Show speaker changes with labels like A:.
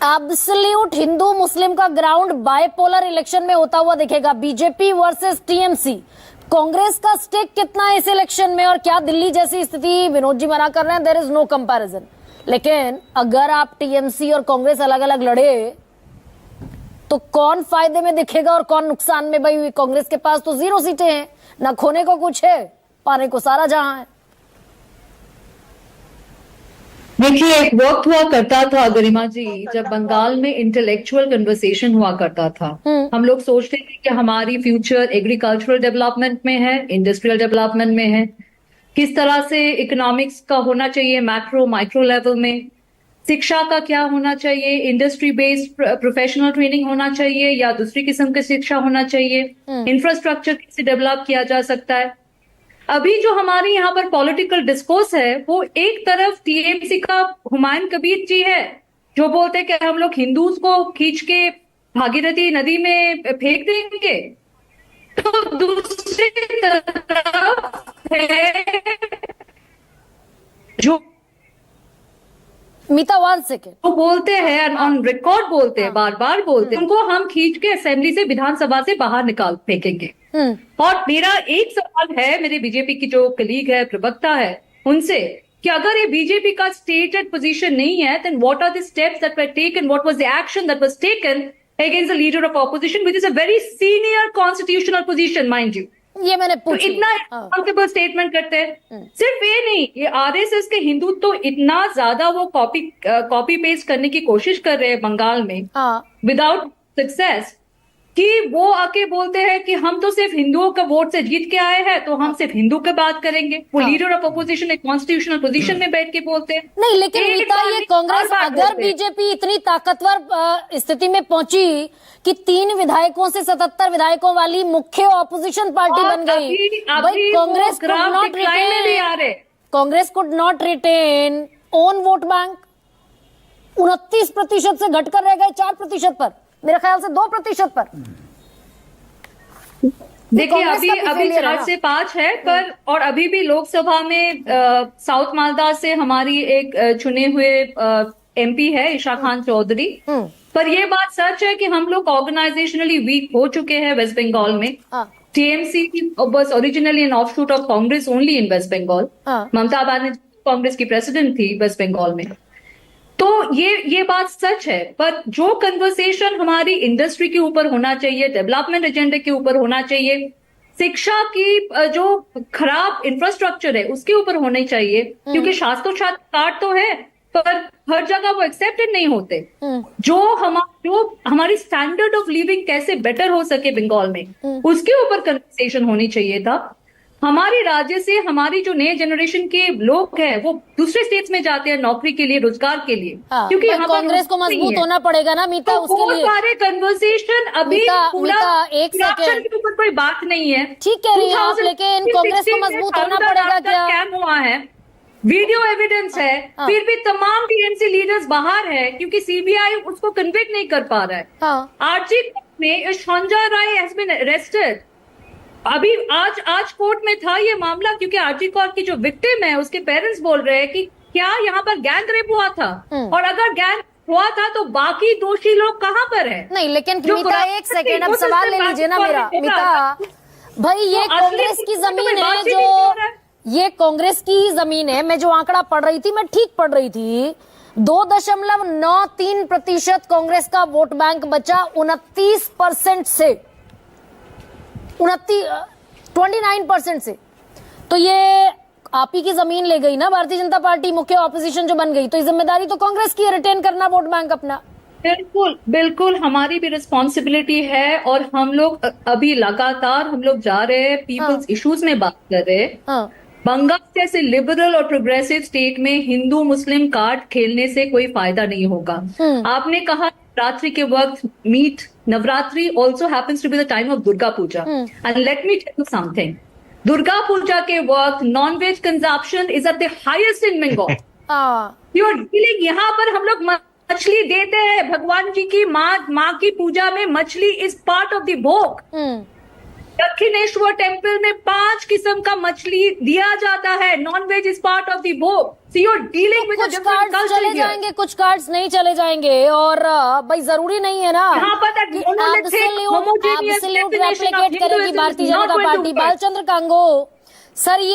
A: Absolute Hindu मुस्लिम का ground bipolar election में होता हुआ दिखेगा। BJP versus TMC. कांग्रेस का स्टेक कितना है इस इलेक्शन में, और क्या दिल्ली जैसी स्थिति विनोद जी मना कर रहे हैं, देयर इज नो कंपैरिजन। लेकिन अगर आप टीएमसी और कांग्रेस अलग अलग लड़े तो कौन फायदे में दिखेगा और कौन नुकसान में? भाई कांग्रेस के पास तो 0 सीटें हैं, ना खोने को कुछ है, पाने को सारा जहां है।
B: देखिए, एक वक्त हुआ करता था गरिमा जी, जब बंगाल में इंटेलेक्चुअल कन्वर्सेशन हुआ करता था। हम लोग सोचते थे कि हमारी फ्यूचर एग्रीकल्चरल डेवलपमेंट में है, इंडस्ट्रियल डेवलपमेंट में है, किस तरह से इकोनॉमिक्स का होना चाहिए मैक्रो माइक्रो लेवल में, शिक्षा का क्या होना चाहिए, इंडस्ट्री बेस्ड प्रोफेशनल ट्रेनिंग होना चाहिए या दूसरी किस्म की शिक्षा होना चाहिए, इंफ्रास्ट्रक्चर कैसे डेवलप किया जा सकता है। अभी जो हमारे यहाँ पर पॉलिटिकल डिस्कोर्स है वो एक तरफ टीएमसी का हुमायूं कबीर जी है जो बोलते हैं कि हम लोग हिंदूज को खींच के भागीरथी नदी में फेंक देंगे, तो दूसरी तरफ है जो
A: मीता 1 सेकेंड
B: वो बोलते हैं, ऑन रिकॉर्ड बोलते हैं, बार बार बोलते हैं, उनको हम खींच के असेंबली से विधानसभा से बाहर निकाल फेंकेंगे। और मेरा एक सवाल है मेरे बीजेपी की जो कलीग है, प्रवक्ता है, उनसे कि अगर ये बीजेपी का स्टेटेड पोजीशन नहीं है, then what are the steps that were taken, what was the action that was taken against the leader of opposition, which is a very senior constitutional position mind you.
A: ये मैंने
B: तो
A: पूछी।
B: इतना responsible statement करते हैं। सिर्फ ये नहीं, ये आरएसएस के हिंदुत्व तो इतना ज्यादा वो कॉपी पेस्ट करने की कोशिश कर रहे हैं बंगाल में विदाउट सक्सेस, कि वो आके बोलते हैं कि हम तो सिर्फ हिंदुओं का वोट से जीत के आए हैं, तो हम सिर्फ हिंदू की बात करेंगे। वो लीडर ऑफ अपोजिशन एक कॉन्स्टिट्यूशनल पोजीशन में बैठ के बोलते हैं।
A: नहीं, लेकिन मीता, ये कांग्रेस, अगर बीजेपी इतनी ताकतवर स्थिति में पहुंची कि 3 विधायकों से 77 विधायकों वाली मुख्य ऑपोजिशन पार्टी बन गई, भाई Congress could not retain own vote bank. 29% से घटकर रह गए 4% पर, मेरे ख्याल से 2% पर।
B: देखिए, अभी 4 से 5 है, पर और अभी भी लोकसभा में साउथ मालदा से हमारी एक चुने हुए एमपी है ईशा खान चौधरी। पर ये बात सच है कि हम लोग ऑर्गेनाइजेशनली वीक हो चुके हैं वेस्ट बंगाल में। TMC was originally an offshoot of Congress only in West Bengal. Mamata Banerjee Congress की प्रेसिडेंट थी वेस्ट बंगाल में। तो ये बात सच है, पर जो कन्वर्सेशन हमारी इंडस्ट्री के ऊपर होना चाहिए, डेवलपमेंट एजेंडे के ऊपर होना चाहिए, शिक्षा की जो खराब इंफ्रास्ट्रक्चर है उसके ऊपर होनी चाहिए, क्योंकि शास्त्रोशास्त्र कार्ड तो है पर हर जगह वो एक्सेप्टेड नहीं होते। जो हमारी स्टैंडर्ड ऑफ लिविंग कैसे बेटर हो सके बंगाल में, उसके ऊपर कन्वर्सेशन होनी चाहिए था। हमारे राज्य से हमारी जो नए जनरेशन के लोग हैं वो दूसरे स्टेट्स में जाते हैं नौकरी के लिए, रोजगार के लिए, क्योंकि यहाँ
A: कांग्रेस को मजबूत होना पड़ेगा ना मीता,
B: तो
A: उसके लिए
B: सारे कन्वर्सेशन अभी पूरा
A: एक सेकंड
B: के ऊपर कोई बात नहीं है।
A: ठीक कह रही हैं आप, लेकिन कांग्रेस को मजबूत होना पड़ेगा क्या?
B: स्कैम हुआ है, वीडियो एविडेंस है, फिर भी तमाम टीएमसी लीडर्स बाहर है क्योंकि सीबीआई उसको कन्विक्ट नहीं कर पा रहा है। आरजी में Sanjay Rai has been arrested. अभी आज कोर्ट में था ये मामला, क्योंकि आरजी कौर की जो विक्टिम है उसके पेरेंट्स बोल रहे हैं कि क्या यहाँ पर गैंग रेप हुआ था, और अगर गैंग हुआ था तो बाकी दोषी लोग कहाँ पर है?
A: नहीं, लेकिन मीता एक सेकेंड, अब सवाल ले लीजिए ना मेरा। मीता भाई, ये कांग्रेस की जमीन है, जो ये कांग्रेस की जमीन है। मैं जो आंकड़ा पढ़ रही थी, मैं ठीक पढ़ रही थी, 2.93% कांग्रेस का वोट बैंक बचा 29% से 29% से। तो ये आप ही की जमीन ले गई ना भारतीय जनता पार्टी, मुख्य ऑपोजिशन जो बन गई, तो ये जिम्मेदारी तो कांग्रेस की है रिटेन करना वोट बैंक अपना।
B: बिल्कुल बिल्कुल, हमारी भी रिस्पॉन्सिबिलिटी है, और हम लोग अभी लगातार हम लोग जा रहे हैं पीपल्स इश्यूज में बात कर रहे हैं। बंगाल जैसे लिबरल और प्रोग्रेसिव स्टेट में हिंदू मुस्लिम कार्ड खेलने से कोई फायदा नहीं होगा। आपने कहा नवरात्रि के वक्त meat, Navratri also happens to be the time of Durga Puja. And let me tell you something. Durga Puja के वक्त non-veg consumption is at the highest in Bengal. You're dealing, यहाँ पर हम लोग मछली देते हैं भगवान जी की, माँ की पूजा में मछली is part of the भोग। दक्षिणेश्वर टेम्पल में 5 किस्म का मछली दिया जाता है। Non veg is part of the bhog. So you're dealing with a
A: कुछ
B: different
A: कार्ड्स
B: culture
A: चले
B: here.
A: जाएंगे, कुछ कार्ड्स नहीं चले जाएंगे, और भाई जरूरी नहीं है ना
B: यहाँ पर that
A: कि
B: monolithic, homogeneous
A: absolute
B: definition of
A: replicate करेगी
B: Hinduism is
A: Bharatiya
B: not
A: Janata
B: going to
A: party.
B: work.
A: Balachandra Kango sir, ये